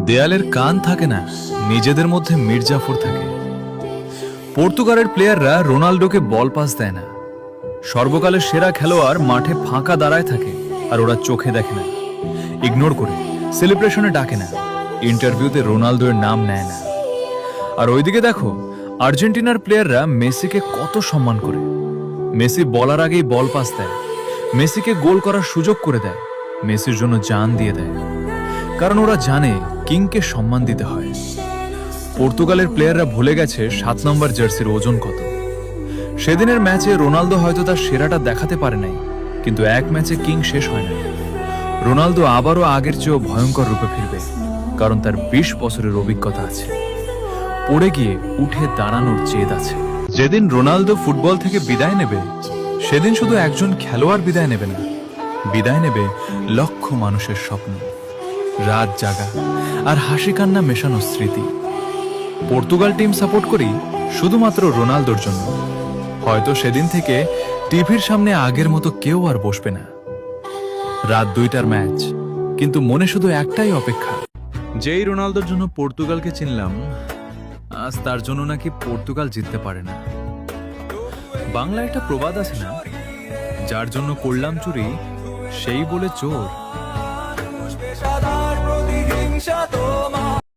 দেয়ালের কান থাকে না, নিজেদের মধ্যে মির্জাফর থাকে। পর্তুগালের প্লেয়াররা রোনাল্ডোকে বল পাস দেয় না। সর্বকালের সেরা খেলোয়াড় মাঠে ফাঁকা দাঁড়ায় থাকে, আর ওরা চোখে দেখে না, ইগনোর করে, সেলিব্রেশনে ডাকে না, ইন্টারভিউতে রোনাল্ডোর নাম নেয় না। আর ওইদিকে দেখো, আর্জেন্টিনার প্লেয়াররা মেসিকে কত সম্মান করে। মেসি বলার আগেই বল পাস দেয়, মেসিকে গোল করার সুযোগ করে দেয়, মেসির জন্য জান দিয়ে দেয়। কারণ ওরা জানে কিংকে সম্মান দিতে হয়। পর্তুগালের প্লেয়াররা ভুলে গেছে 7 নম্বর জার্সির ওজন কত। সেদিনের ম্যাচে রোনালদো হয়তো তার সেরাটা দেখাতে পারে নাই, কিন্তু এক ম্যাচে কিং শেষ হয় না। রোনালদো আবারও আগের চেয়েও ভয়ঙ্কর রূপে ফিরবে, কারণ তার 20 বছরের অভিজ্ঞতা আছে। পড়ে গিয়ে উঠে দাঁড়ানোর জেদ আছে। যেদিন রোনালদো ফুটবল থেকে বিদায় নেবে, সেদিন শুধু একজন খেলোয়াড় বিদায় নেবে না, বিদায় নেবে লক্ষ মানুষের স্বপ্ন, রাত জাগা আর হাসি কান্না মেশানো স্মৃতি। পর্তুগাল টিম সাপোর্ট করি শুধুমাত্র রোনালদোর জন্য। হয়তো সেদিন থেকে টিভির সামনে আগের মতো কেউ আর বসবে না। রাত 2টার ম্যাচ, কিন্তু মনে শুধু একটাই অপেক্ষা। যেই রোনালদোর জন্য পর্তুগালকে চিনলাম, আজ তার জন্য নাকি পর্তুগাল জিততে পারে না। বাংলা একটা প্রবাদ আছে না, যার জন্য করলাম চুরি সেই বলে চোর।